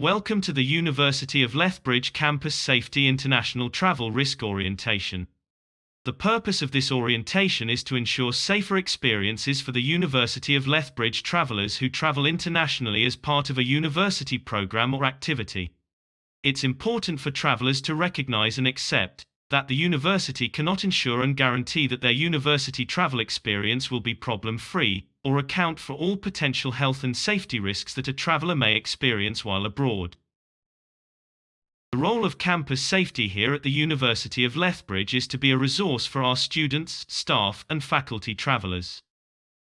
Welcome to the University of Lethbridge Campus Safety International Travel Risk Orientation. The purpose of this orientation is to ensure safer experiences for the University of Lethbridge travelers who travel internationally as part of a university program or activity. It's important for travelers to recognize and accept that the university cannot ensure and guarantee that their university travel experience will be problem-free, or account for all potential health and safety risks that a traveler may experience while abroad. The role of campus safety here at the University of Lethbridge is to be a resource for our students, staff, and faculty travelers.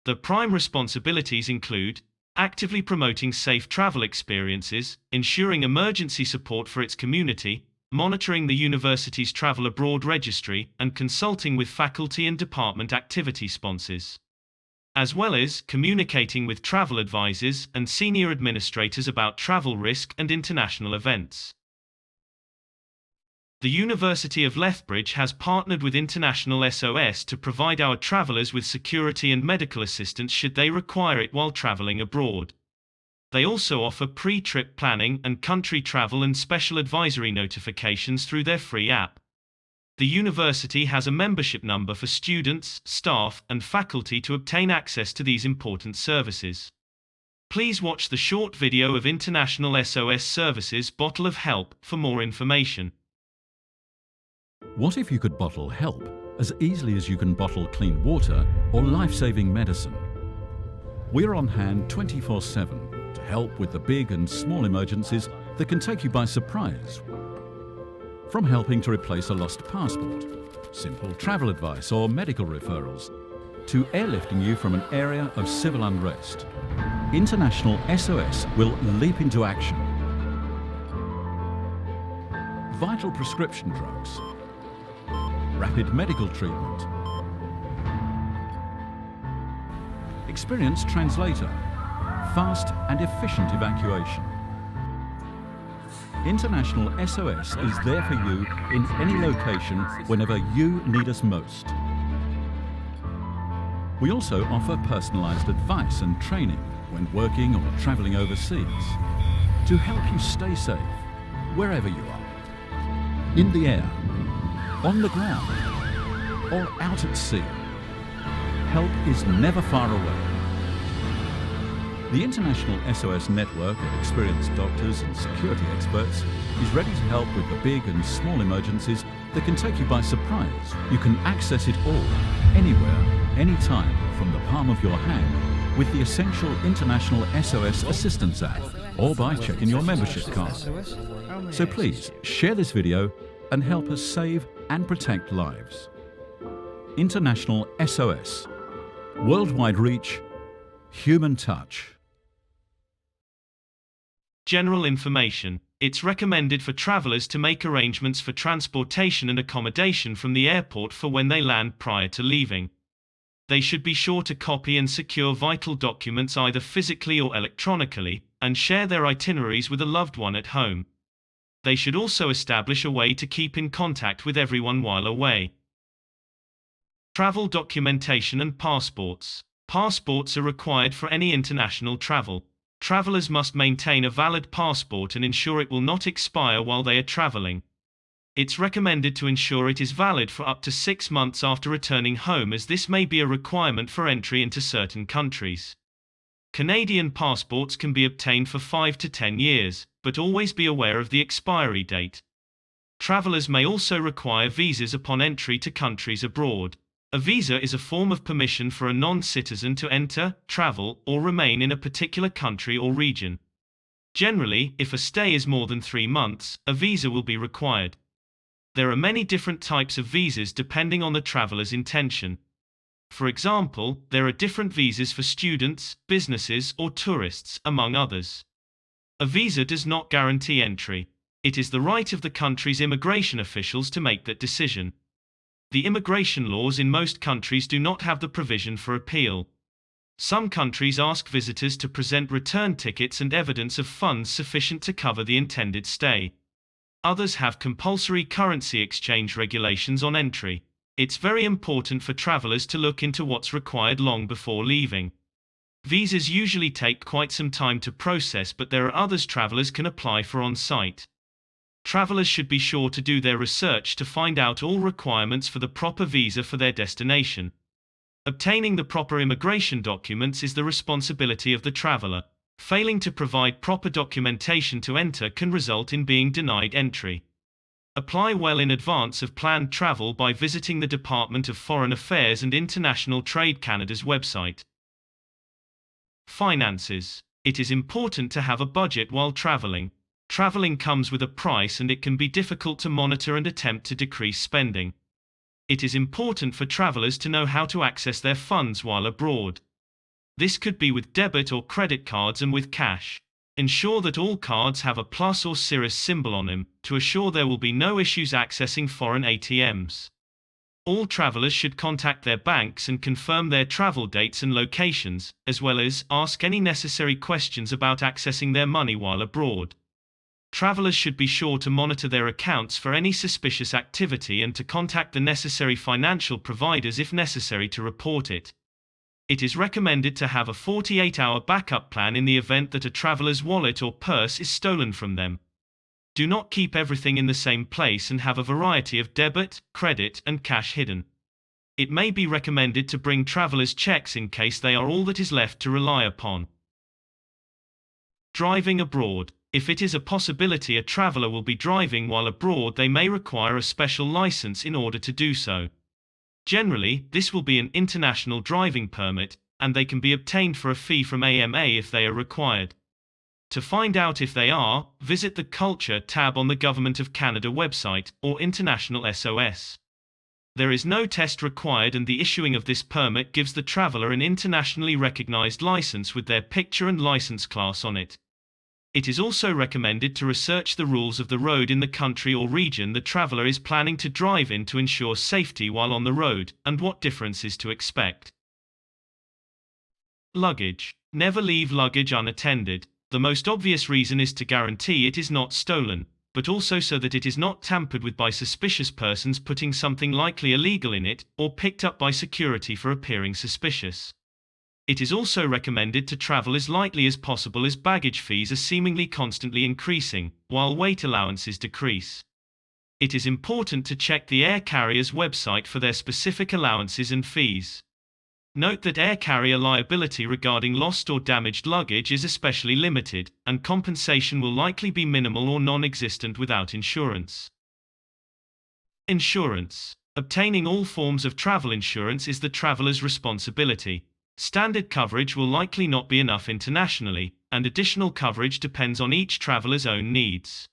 The prime responsibilities include actively promoting safe travel experiences, ensuring emergency support for its community, monitoring the university's travel abroad registry, and consulting with faculty and department activity sponsors, as well as communicating with travel advisors and senior administrators about travel risk and international events. The University of Lethbridge has partnered with International SOS to provide our travelers with security and medical assistance should they require it while traveling abroad. They also offer pre-trip planning and country travel and special advisory notifications through their free app. The university has a membership number for students, staff, and faculty to obtain access to these important services. Please watch the short video of International SOS Services Bottle of Help for more information. What if you could bottle help as easily as you can bottle clean water or life-saving medicine? We're on hand 24/7 to help with the big and small emergencies that can take you by surprise. From helping to replace a lost passport, simple travel advice or medical referrals, to airlifting you from an area of civil unrest, International SOS will leap into action. Vital prescription drugs, rapid medical treatment, experienced translator, fast and efficient evacuation. International SOS is there for you in any location whenever you need us most. We also offer personalised advice and training when working or travelling overseas to help you stay safe wherever you are, in the air, on the ground, or out at sea. Help is never far away. The International SOS network of experienced doctors and security experts is ready to help with the big and small emergencies that can take you by surprise. You can access it all, anywhere, anytime, from the palm of your hand with the essential International SOS Assistance app or by checking your membership card. So please, share this video and help us save and protect lives. International SOS. Worldwide reach, human touch. General information. It's recommended for travelers to make arrangements for transportation and accommodation from the airport for when they land prior to leaving. They should be sure to copy and secure vital documents either physically or electronically, and share their itineraries with a loved one at home. They should also establish a way to keep in contact with everyone while away. Travel documentation and passports. Passports are required for any international travel. Travelers must maintain a valid passport and ensure it will not expire while they are traveling. It's recommended to ensure it is valid for up to 6 months after returning home, as this may be a requirement for entry into certain countries. Canadian passports can be obtained for 5 to 10 years, but always be aware of the expiry date. Travelers may also require visas upon entry to countries abroad. A visa is a form of permission for a non-citizen to enter, travel, or remain in a particular country or region. Generally, if a stay is more than 3 months, a visa will be required. There are many different types of visas depending on the traveler's intention. For example, there are different visas for students, businesses, or tourists, among others. A visa does not guarantee entry. It is the right of the country's immigration officials to make that decision. The immigration laws in most countries do not have the provision for appeal. Some countries ask visitors to present return tickets and evidence of funds sufficient to cover the intended stay. Others have compulsory currency exchange regulations on entry. It's very important for travelers to look into what's required long before leaving. Visas usually take quite some time to process, but there are others travelers can apply for on-site. Travelers should be sure to do their research to find out all requirements for the proper visa for their destination. Obtaining the proper immigration documents is the responsibility of the traveler. Failing to provide proper documentation to enter can result in being denied entry. Apply well in advance of planned travel by visiting the Department of Foreign Affairs and International Trade Canada's website. Finances. It is important to have a budget while traveling. Traveling comes with a price and it can be difficult to monitor and attempt to decrease spending. It is important for travelers to know how to access their funds while abroad. This could be with debit or credit cards and with cash. Ensure that all cards have a plus or Cirrus symbol on them, to assure there will be no issues accessing foreign ATMs. All travelers should contact their banks and confirm their travel dates and locations, as well as ask any necessary questions about accessing their money while abroad. Travelers should be sure to monitor their accounts for any suspicious activity and to contact the necessary financial providers if necessary to report it. It is recommended to have a 48-hour backup plan in the event that a traveler's wallet or purse is stolen from them. Do not keep everything in the same place and have a variety of debit, credit, and cash hidden. It may be recommended to bring travelers' checks in case they are all that is left to rely upon. Driving abroad. If it is a possibility a traveler will be driving while abroad, they may require a special license in order to do so. Generally, this will be an international driving permit, and they can be obtained for a fee from AMA if they are required. To find out if they are, visit the Culture tab on the Government of Canada website, or International SOS. There is no test required, and the issuing of this permit gives the traveler an internationally recognized license with their picture and license class on it. It is also recommended to research the rules of the road in the country or region the traveler is planning to drive in to ensure safety while on the road, and what differences to expect. Luggage. Never leave luggage unattended. The most obvious reason is to guarantee it is not stolen, but also so that it is not tampered with by suspicious persons putting something likely illegal in it, or picked up by security for appearing suspicious. It is also recommended to travel as lightly as possible, as baggage fees are seemingly constantly increasing, while weight allowances decrease. It is important to check the air carrier's website for their specific allowances and fees. Note that air carrier liability regarding lost or damaged luggage is especially limited, and compensation will likely be minimal or non-existent without insurance. Insurance. Obtaining all forms of travel insurance is the traveler's responsibility. Standard coverage will likely not be enough internationally, and additional coverage depends on each traveler's own needs.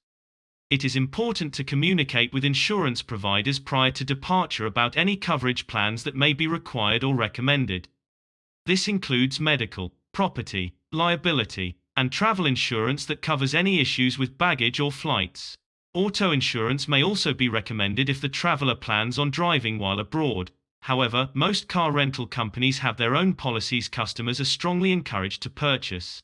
It is important to communicate with insurance providers prior to departure about any coverage plans that may be required or recommended. This includes medical, property, liability, and travel insurance that covers any issues with baggage or flights. Auto insurance may also be recommended if the traveler plans on driving while abroad. However, most car rental companies have their own policies customers are strongly encouraged to purchase.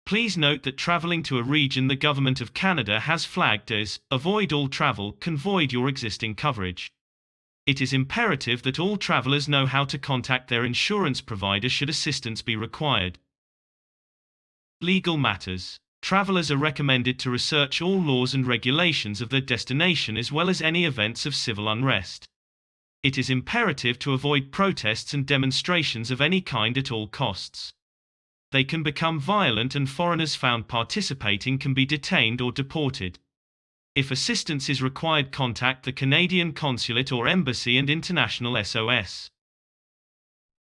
Please note that traveling to a region the Government of Canada has flagged as "Avoid all travel" can void your existing coverage. It is imperative that all travelers know how to contact their insurance provider should assistance be required. Legal matters. Travelers are recommended to research all laws and regulations of their destination as well as any events of civil unrest. It is imperative to avoid protests and demonstrations of any kind at all costs. They can become violent, and foreigners found participating can be detained or deported. If assistance is required, contact the Canadian Consulate or Embassy and International SOS.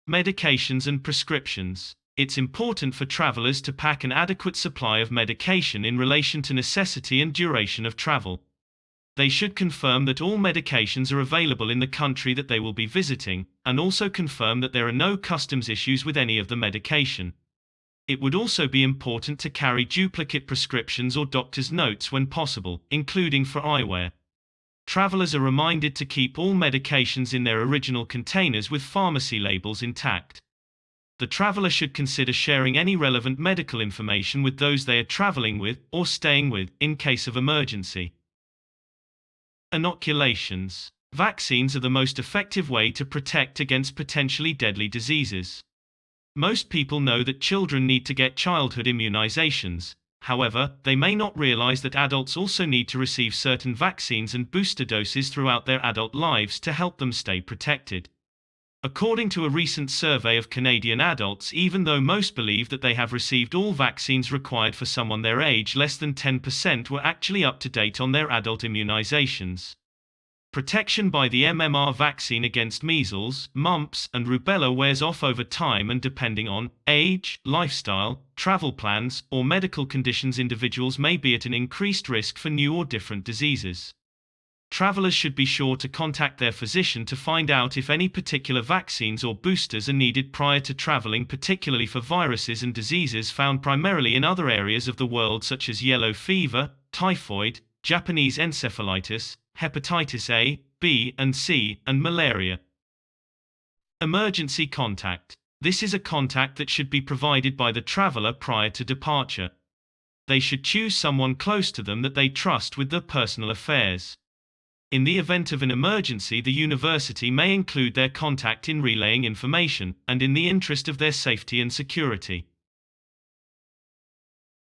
Medications and prescriptions. It's important for travelers to pack an adequate supply of medication in relation to necessity and duration of travel. They should confirm that all medications are available in the country that they will be visiting, and also confirm that there are no customs issues with any of the medication. It would also be important to carry duplicate prescriptions or doctor's notes when possible, including for eyewear. Travelers are reminded to keep all medications in their original containers with pharmacy labels intact. The traveler should consider sharing any relevant medical information with those they are traveling with or staying with, in case of emergency. Inoculations. Vaccines are the most effective way to protect against potentially deadly diseases. Most people know that children need to get childhood immunizations. However, they may not realize that adults also need to receive certain vaccines and booster doses throughout their adult lives to help them stay protected. According to a recent survey of Canadian adults, even though most believe that they have received all vaccines required for someone their age, less than 10% were actually up to date on their adult immunizations. Protection by the MMR vaccine against measles, mumps, and rubella wears off over time, and depending on age, lifestyle, travel plans, or medical conditions, individuals may be at an increased risk for new or different diseases. Travelers should be sure to contact their physician to find out if any particular vaccines or boosters are needed prior to traveling, particularly for viruses and diseases found primarily in other areas of the world such as yellow fever, typhoid, Japanese encephalitis, hepatitis A, B, and C, and malaria. Emergency contact. This is a contact that should be provided by the traveler prior to departure. They should choose someone close to them that they trust with their personal affairs. In the event of an emergency, the university may include their contact in relaying information, and in the interest of their safety and security.